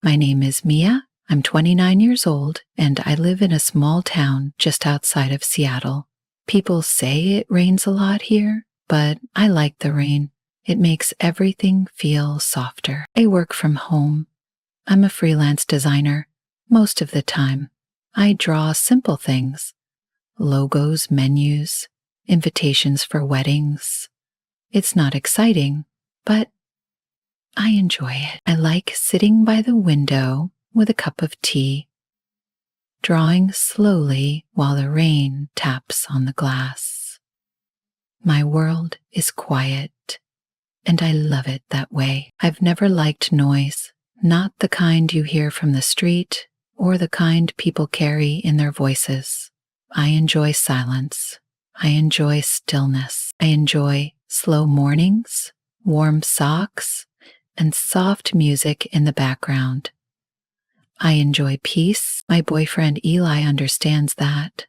My name is Mia. I'm 29 years old, and I live in a small town just outside of Seattle. People say it rains a lot here, but I like the rain. It makes everything feel softer. I work from home. I'm a freelance designer most of the time. I draw simple things: logos, menus, invitations for weddings. It's not exciting, but I enjoy it. I like sitting by the window with a cup of tea, drawing slowly while the rain taps on the glass. My world is quiet, and I love it that way. I've never liked noise, not the kind you hear from the street or the kind people carry in their voices. I enjoy silence. I enjoy stillness. I enjoy slow mornings, warm socks, and soft music in the background. I enjoy peace. My boyfriend Eli understands that.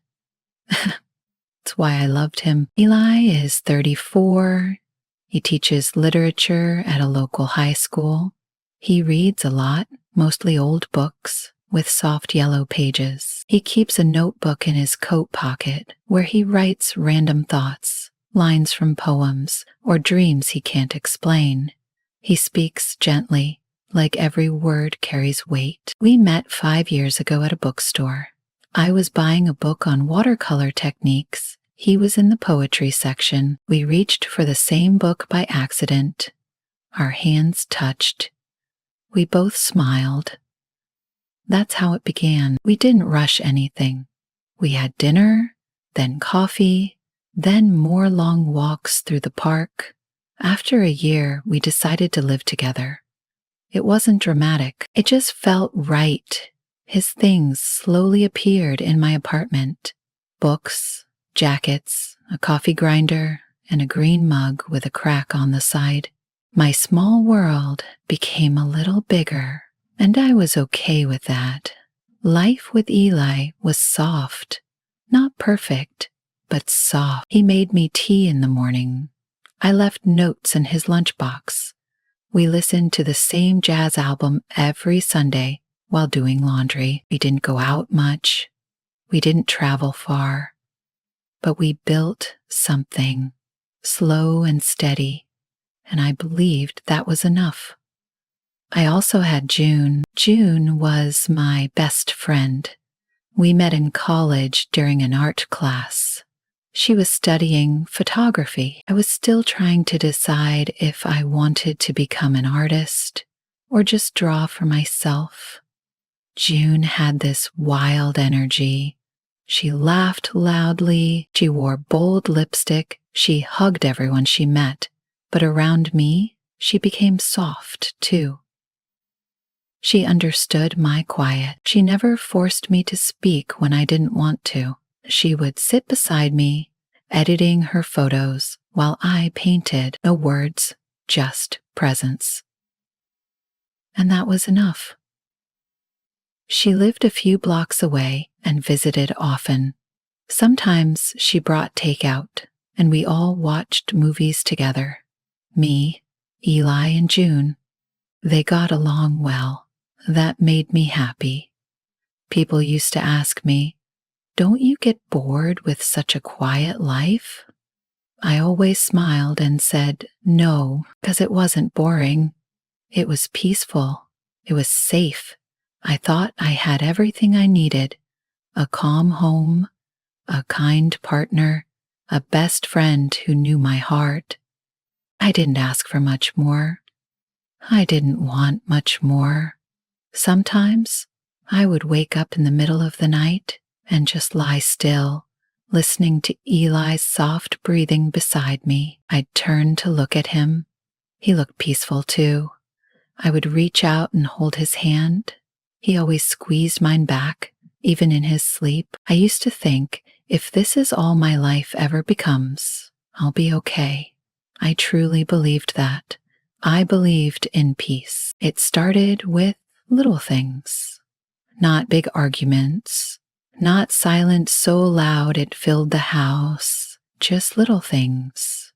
That's why I loved him. Eli is 34. He teaches literature at a local high school. He reads a lot, mostly old books with soft yellow pages. He keeps a notebook in his coat pocket where he writes random thoughts, lines from poems, or dreams he can't explain. He speaks gently, like every word carries weight. We met 5 years ago at a bookstore. I was buying a book on watercolor techniques. He was in the poetry section. We reached for the same book by accident. Our hands touched. We both smiled. That's how it began. We didn't rush anything. We had dinner, then coffee, then more long walks through the park. After a year, we decided to live together. It wasn't dramatic. It just felt right. His things slowly appeared in my apartment: books, jackets, a coffee grinder, and a green mug with a crack on the side. My small world became a little bigger, and I was okay with that. Life with Eli was soft. Not perfect, but soft. He made me tea in the morning. I left notes in his lunchbox. We listened to the same jazz album every Sunday while doing laundry. We didn't go out much. We didn't travel far. But we built something, slow and steady, and I believed that was enough. I also had June. June was my best friend. We met in college during an art class. She was studying photography. I was still trying to decide if I wanted to become an artist or just draw for myself. June had this wild energy. She laughed loudly. She wore bold lipstick. She hugged everyone she met. But around me, she became soft too. She understood my quiet. She never forced me to speak when I didn't want to. She would sit beside me, editing her photos while I painted. No words, just presence. And that was enough. She lived a few blocks away and visited often. Sometimes she brought takeout, and we all watched movies together. Me, Eli, and June. They got along well. That made me happy. People used to ask me, "Don't you get bored with such a quiet life?" I always smiled and said no, because it wasn't boring. It was peaceful. It was safe. I thought I had everything I needed: a calm home, a kind partner, a best friend who knew my heart. I didn't ask for much more. I didn't want much more. Sometimes I would wake up in the middle of the night and just lie still, listening to Eli's soft breathing beside me. I'd turn to look at him. He looked peaceful too. I would reach out and hold his hand. He always squeezed mine back, even in his sleep. I used to think, if this is all my life ever becomes, I'll be okay. I truly believed that. I believed in peace. It started with little things, not big arguments, not silence so loud it filled the house, just little things.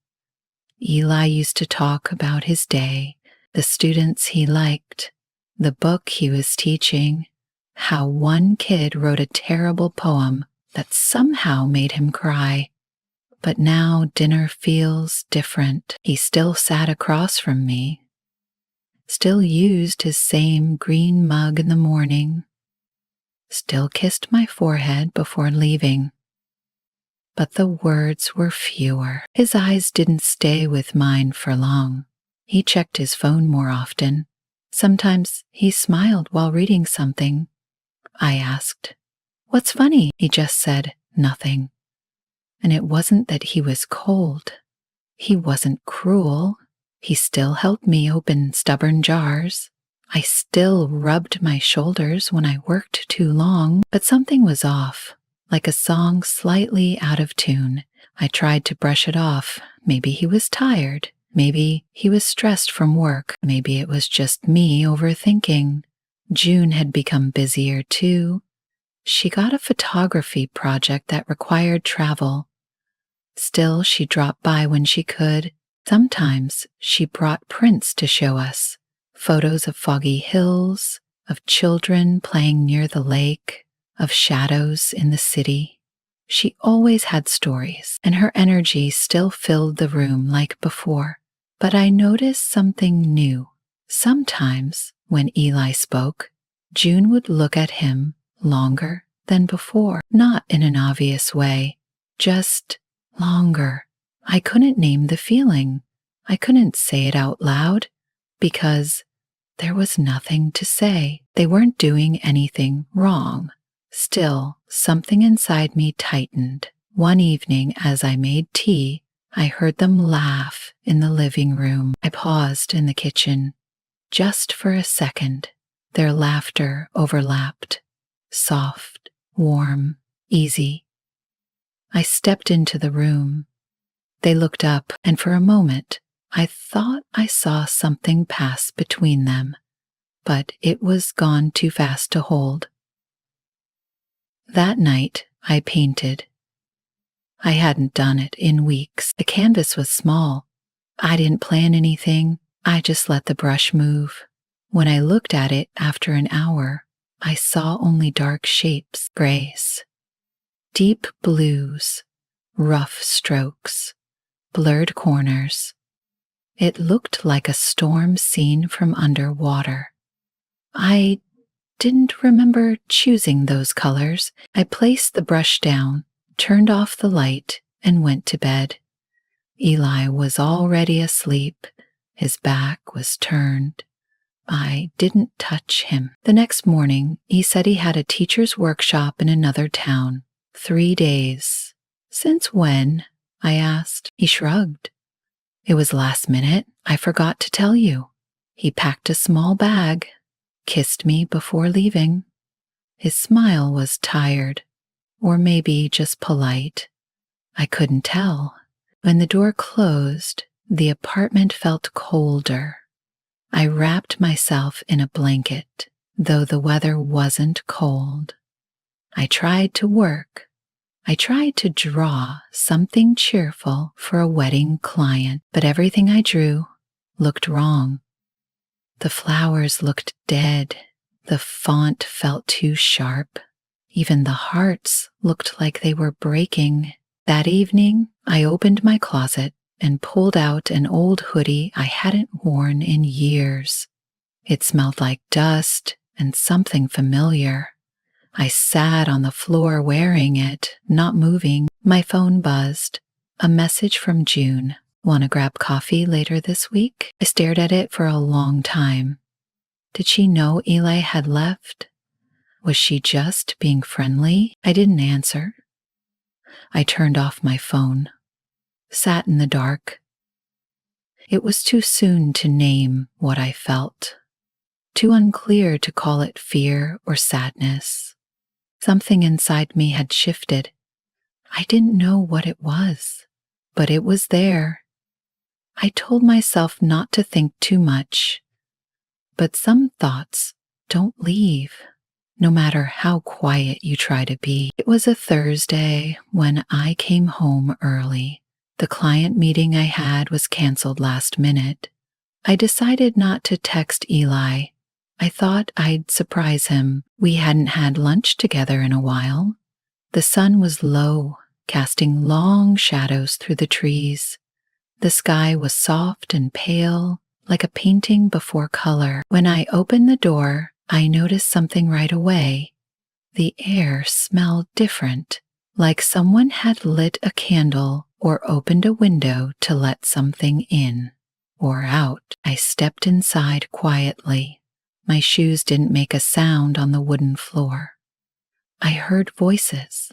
Eli used to talk about his day, the students he liked, the book he was teaching, how one kid wrote a terrible poem that somehow made him cry. But now dinner feels different. He still sat across from me, still used his same green mug in the morning, still kissed my forehead before leaving. But the words were fewer. His eyes didn't stay with mine for long. He checked his phone more often. Sometimes he smiled while reading something. I asked, "What's funny?" He just said, "Nothing." And it wasn't that he was cold. He wasn't cruel. He still helped me open stubborn jars. I still rubbed my shoulders when I worked too long, but something was off, like a song slightly out of tune. I tried to brush it off. Maybe he was tired. Maybe he was stressed from work. Maybe it was just me overthinking. June had become busier too. She got a photography project that required travel. Still, she dropped by when she could. Sometimes she brought prints to show us, photos of foggy hills, of children playing near the lake, of shadows in the city. She always had stories, and her energy still filled the room like before. But I noticed something new. Sometimes, when Eli spoke, June would look at him longer than before, not in an obvious way, just longer. I couldn't name the feeling. I couldn't say it out loud because there was nothing to say. They weren't doing anything wrong. Still, something inside me tightened. One evening, as I made tea, I heard them laugh in the living room. I paused in the kitchen. Just for a second, their laughter overlapped. Soft, warm, easy. I stepped into the room. They looked up, and for a moment, I thought I saw something pass between them, but it was gone too fast to hold. That night, I painted. I hadn't done it in weeks. The canvas was small. I didn't plan anything. I just let the brush move. When I looked at it after an hour, I saw only dark shapes, grays, deep blues, rough strokes, blurred corners. It looked like a storm seen from underwater. I didn't remember choosing those colors. I placed the brush down, turned off the light, and went to bed. Eli was already asleep. His back was turned. I didn't touch him. The next morning, he said he had a teacher's workshop in another town. 3 days. "Since when?" I asked. He shrugged. "It was last minute. I forgot to tell you." He packed a small bag, kissed me before leaving. His smile was tired, or maybe just polite. I couldn't tell. When the door closed, the apartment felt colder. I wrapped myself in a blanket, though the weather wasn't cold. I tried to work. I tried to draw something cheerful for a wedding client, but everything I drew looked wrong. The flowers looked dead. The font felt too sharp. Even the hearts looked like they were breaking. That evening, I opened my closet and pulled out an old hoodie I hadn't worn in years. It smelled like dust and something familiar. I sat on the floor wearing it, not moving. My phone buzzed. A message from June. "Want to grab coffee later this week?" I stared at it for a long time. Did she know Eli had left? Was she just being friendly? I didn't answer. I turned off my phone. Sat in the dark. It was too soon to name what I felt. Too unclear to call it fear or sadness. Something inside me had shifted. I didn't know what it was, but it was there. I told myself not to think too much, but some thoughts don't leave, no matter how quiet you try to be. It was a Thursday when I came home early. The client meeting I had was canceled last minute. I decided not to text Eli, I thought I'd surprise him. We hadn't had lunch together in a while. The sun was low, casting long shadows through the trees. The sky was soft and pale, like a painting before color. When I opened the door, I noticed something right away. The air smelled different, like someone had lit a candle or opened a window to let something in or out. I stepped inside quietly. My shoes didn't make a sound on the wooden floor. I heard voices,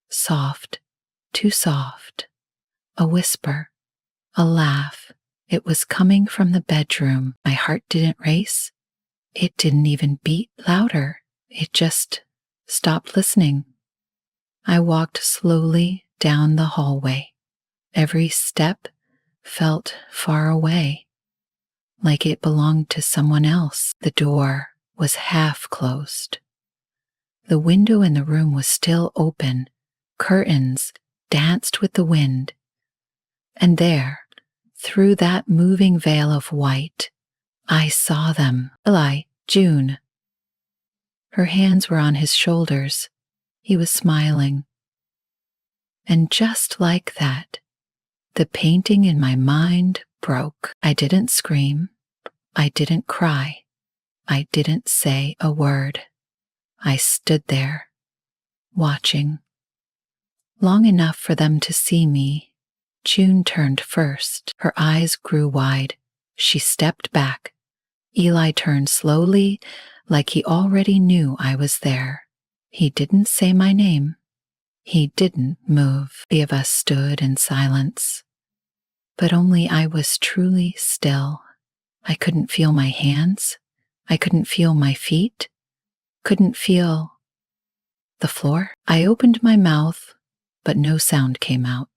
soft, too soft, a whisper, a laugh. It was coming from the bedroom. My heart didn't race. It didn't even beat louder. It just stopped listening. I walked slowly down the hallway. Every step felt far away, like it belonged to someone else. The door was half closed. The window in the room was still open. Curtains danced with the wind. And there, through that moving veil of white, I saw them. Eli, June. Her hands were on his shoulders. He was smiling. And just like that, the painting in my mind broke. I didn't scream. I didn't cry. I didn't say a word. I stood there, watching. Long enough for them to see me. June turned first. Her eyes grew wide. She stepped back. Eli turned slowly, like he already knew I was there. He didn't say my name. He didn't move. The of us stood in silence. But only I was truly still. I couldn't feel my hands. I couldn't feel my feet. Couldn't feel the floor. I opened my mouth, but no sound came out.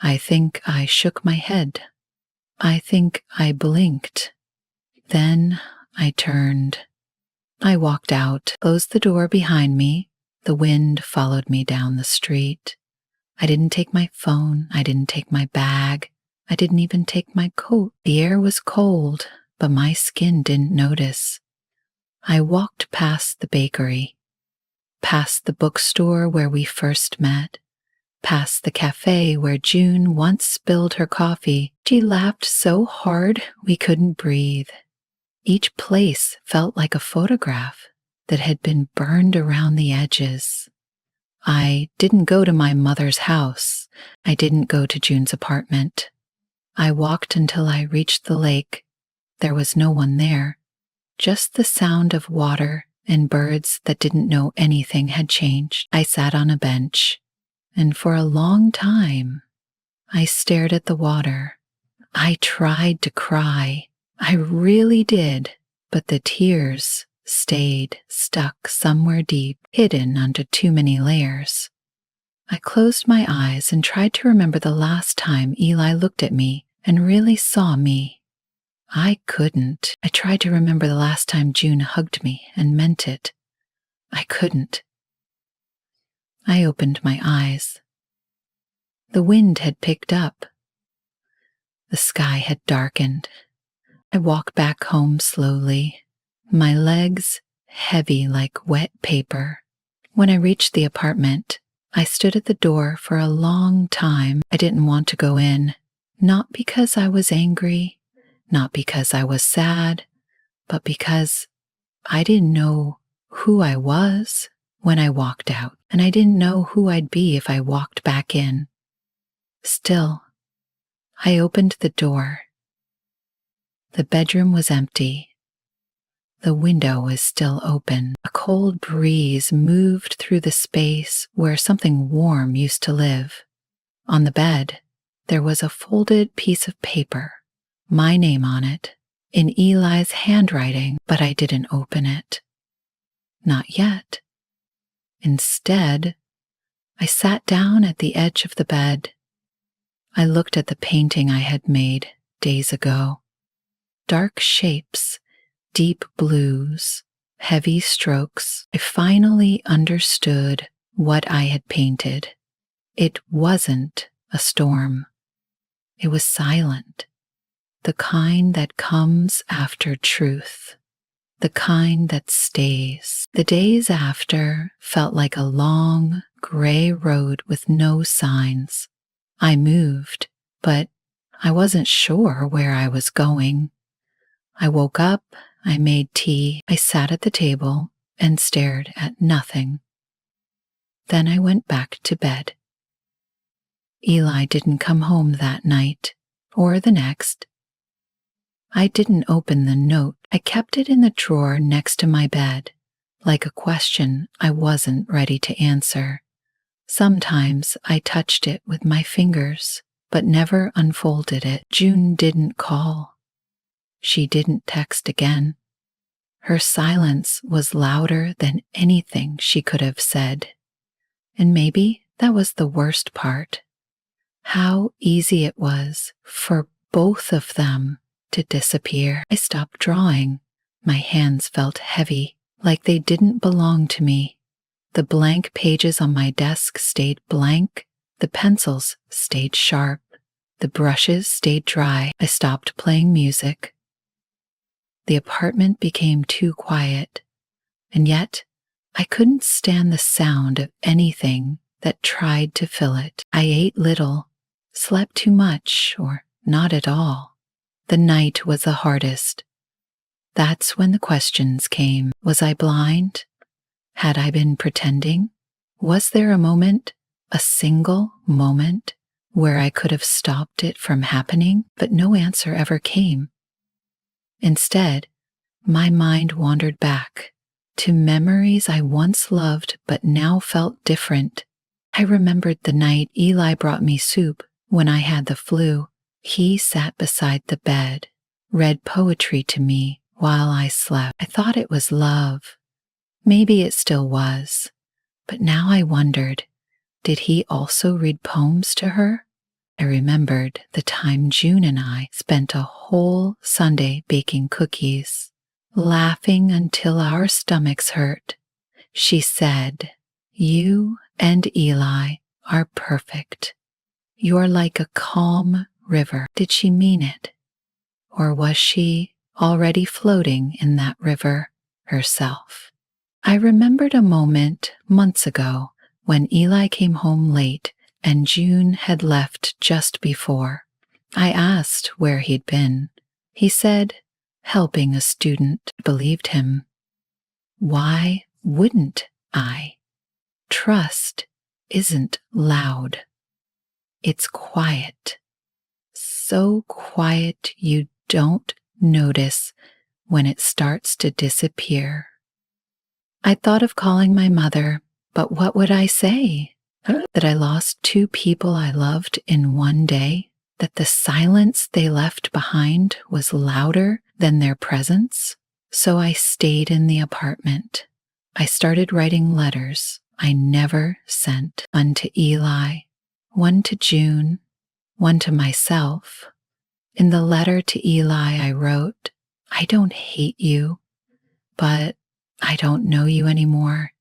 I think I shook my head. I think I blinked. Then I turned. I walked out, closed the door behind me. The wind followed me down the street. I didn't take my phone. I didn't take my bag. I didn't even take my coat. The air was cold, but my skin didn't notice. I walked past the bakery, past the bookstore where we first met, past the cafe where June once spilled her coffee. She laughed so hard we couldn't breathe. Each place felt like a photograph that had been burned around the edges. I didn't go to my mother's house. I didn't go to June's apartment. I walked until I reached the lake. There was no one there, just the sound of water and birds that didn't know anything had changed. I sat on a bench, and for a long time, I stared at the water. I tried to cry. I really did, but the tears stayed stuck somewhere deep, hidden under too many layers. I closed my eyes and tried to remember the last time Eli looked at me and really saw me. I couldn't. I tried to remember the last time June hugged me and meant it. I couldn't. I opened my eyes. The wind had picked up. The sky had darkened. I walked back home slowly, my legs heavy like wet paper. When I reached the apartment, I stood at the door for a long time. I didn't want to go in, not because I was angry, not because I was sad, but because I didn't know who I was when I walked out, and I didn't know who I'd be if I walked back in. Still, I opened the door. The bedroom was empty. The window was still open. A cold breeze moved through the space where something warm used to live. On the bed, there was a folded piece of paper, my name on it, in Eli's handwriting, but I didn't open it. Not yet. Instead, I sat down at the edge of the bed. I looked at the painting I had made days ago. Dark shapes, deep blues, heavy strokes. I finally understood what I had painted. It wasn't a storm. It was silent, the kind that comes after truth. the kind that stays. The days after felt like a long, gray road with no signs. I moved, but I wasn't sure where I was going. I woke up, I made tea, I sat at the table and stared at nothing. Then I went back to bed. Eli didn't come home that night, or the next. I didn't open the note. I kept it in the drawer next to my bed, like a question I wasn't ready to answer. Sometimes I touched it with my fingers, but never unfolded it. June didn't call. She didn't text again. Her silence was louder than anything she could have said. And maybe that was the worst part. How easy it was for both of them to disappear. I stopped drawing. My hands felt heavy, like they didn't belong to me. The blank pages on my desk stayed blank. The pencils stayed sharp. The brushes stayed dry. I stopped playing music. The apartment became too quiet, and yet I couldn't stand the sound of anything that tried to fill it. I ate little, slept too much, or not at all. The night was the hardest. That's when the questions came. Was I blind? Had I been pretending? Was there a moment, a single moment, where I could have stopped it from happening? But no answer ever came. Instead, my mind wandered back to memories I once loved but now felt different. I remembered the night Eli brought me soup when I had the flu. He sat beside the bed, read poetry to me while I slept. I thought it was love. Maybe it still was. But now I wondered, did he also read poems to her? I remembered the time June and I spent a whole Sunday baking cookies, laughing until our stomachs hurt. She said, "You and Eli are perfect. You're like a calm river." Did she mean it? Or was she already floating in that river herself? I remembered a moment months ago when Eli came home late and June had left just before. I asked where he'd been. He said, helping a student. I believed him. Why wouldn't I? Trust isn't loud. It's quiet. So quiet you don't notice when it starts to disappear. I thought of calling my mother, but what would I say? That I lost two people I loved in one day? That the silence they left behind was louder than their presence? So I stayed in the apartment. I started writing letters I never sent. One to Eli, one to June, one to myself. In the letter to Eli, I wrote, "I don't hate you, but I don't know you anymore.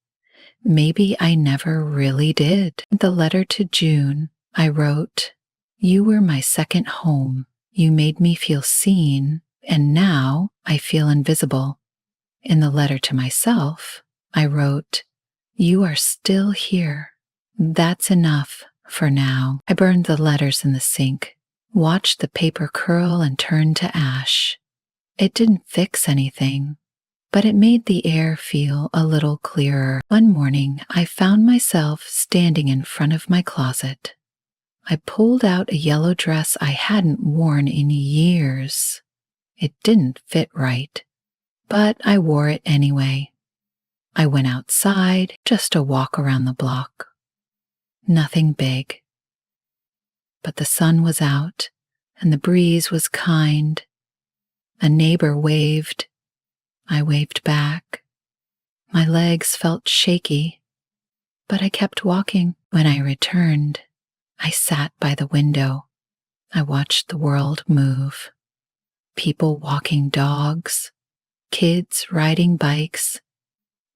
Maybe I never really did." In the letter to June, I wrote, "You were my second home. You made me feel seen, and now I feel invisible." In the letter to myself, I wrote, "You are still here. That's enough for now." I burned the letters in the sink, watched the paper curl and turn to ash. It didn't fix anything, but it made the air feel a little clearer. One morning, I found myself standing in front of my closet. I pulled out a yellow dress I hadn't worn in years. It didn't fit right, but I wore it anyway. I went outside just to walk around the block. Nothing big. But the sun was out and the breeze was kind. A neighbor waved. I waved back. My legs felt shaky, but I kept walking. When I returned, I sat by the window. I watched the world move. People walking dogs, kids riding bikes,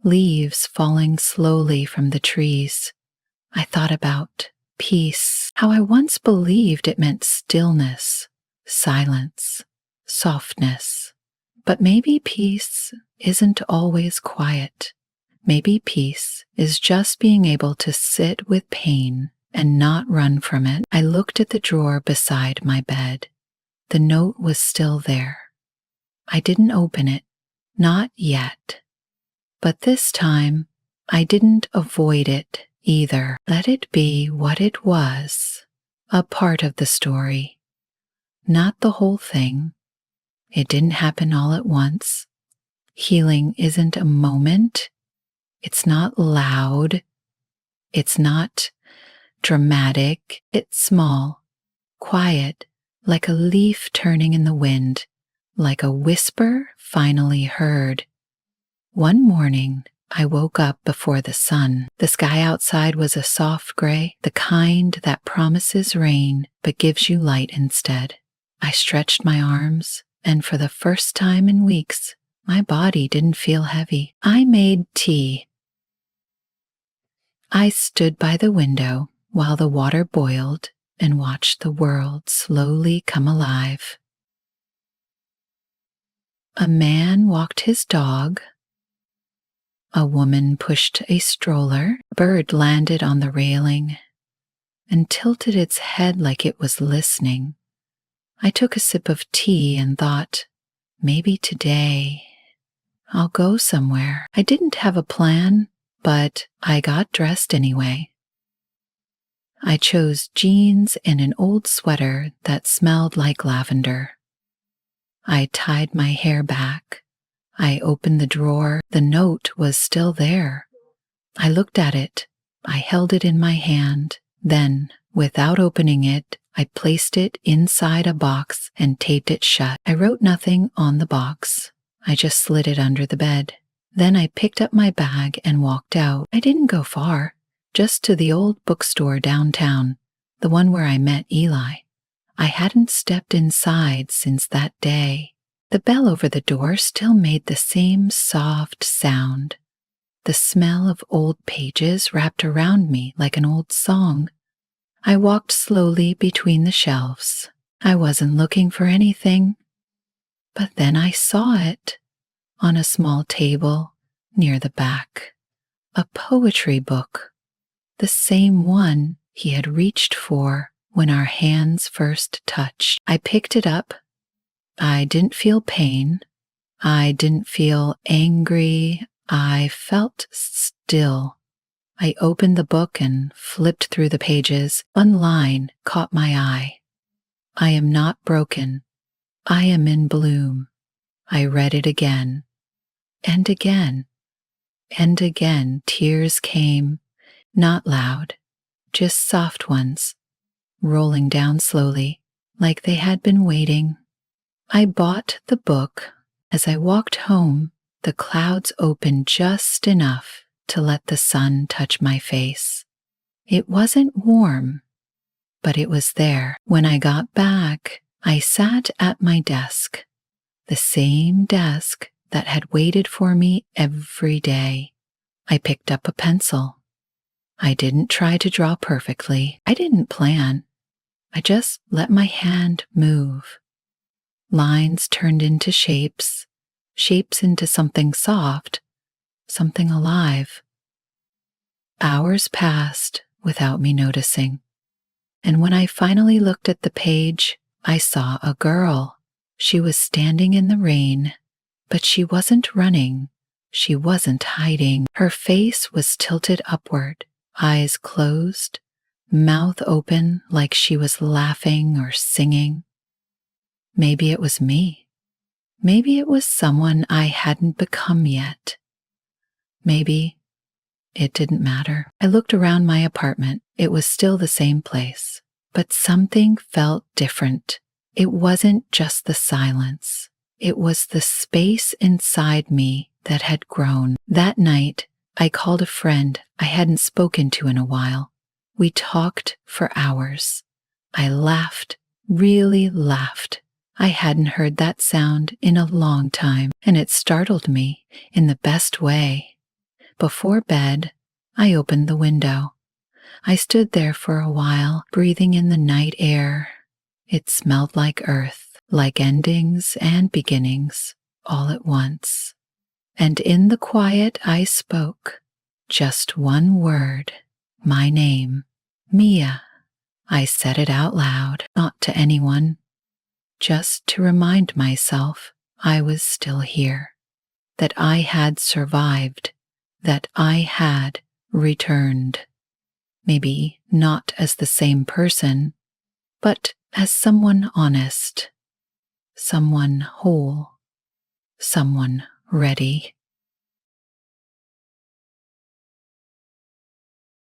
leaves falling slowly from the trees. I thought about peace, how I once believed it meant stillness, silence, softness. But maybe peace isn't always quiet. Maybe peace is just being able to sit with pain and not run from it. I looked at the drawer beside my bed. The note was still there. I didn't open it, not yet. But this time, I didn't avoid it either. Let it be what it was, a part of the story, not the whole thing. It didn't happen all at once. Healing isn't a moment. It's not loud. It's not dramatic. It's small, quiet, like a leaf turning in the wind, like a whisper finally heard. One morning, I woke up before the sun. The sky outside was a soft gray, the kind that promises rain but gives you light instead. I stretched my arms, and for the first time in weeks, my body didn't feel heavy. I made tea. I stood by the window while the water boiled and watched the world slowly come alive. A man walked his dog. A woman pushed a stroller. A bird landed on the railing and tilted its head like it was listening. I took a sip of tea and thought, maybe today I'll go somewhere. I didn't have a plan, but I got dressed anyway. I chose jeans and an old sweater that smelled like lavender. I tied my hair back. I opened the drawer. The note was still there. I looked at it. I held it in my hand. Then, without opening it, I placed it inside a box and taped it shut. I wrote nothing on the box. I just slid it under the bed. Then I picked up my bag and walked out. I didn't go far, just to the old bookstore downtown, the one where I met Eli. I hadn't stepped inside since that day. The bell over the door still made the same soft sound. The smell of old pages wrapped around me like an old song. I walked slowly between the shelves. I wasn't looking for anything, but then I saw it on a small table near the back. A poetry book, the same one he had reached for when our hands first touched. I picked it up. I didn't feel pain. I didn't feel angry. I felt still. I opened the book and flipped through the pages. One line caught my eye. I am not broken. I am in bloom. I read it again. And again. And again tears came, not loud, just soft ones, rolling down slowly, like they had been waiting. I bought the book. As I walked home, the clouds opened just enough to let the sun touch my face. It wasn't warm, but it was there. When I got back, I sat at my desk, the same desk that had waited for me every day. I picked up a pencil. I didn't try to draw perfectly. I didn't plan. I just let my hand move. Lines turned into shapes, shapes into something soft, something alive. Hours passed without me noticing, and when I finally looked at the page, I saw a girl. She was standing in the rain, but she wasn't running. She wasn't hiding. Her face was tilted upward, eyes closed, mouth open like she was laughing or singing. Maybe it was me. Maybe it was someone I hadn't become yet. Maybe it didn't matter. I looked around my apartment. It was still the same place, but something felt different. It wasn't just the silence. It was the space inside me that had grown. That night, I called a friend I hadn't spoken to in a while. We talked for hours. I laughed, really laughed. I hadn't heard that sound in a long time, and it startled me in the best way. Before bed, I opened the window. I stood there for a while, breathing in the night air. It smelled like earth, like endings and beginnings. all at once. And in the quiet I spoke just one word, my name, Mia. I said it out loud, not to anyone, just to remind myself I was still here, that I had survived, that I had returned. Maybe not as the same person, but as someone honest, someone whole, someone ready.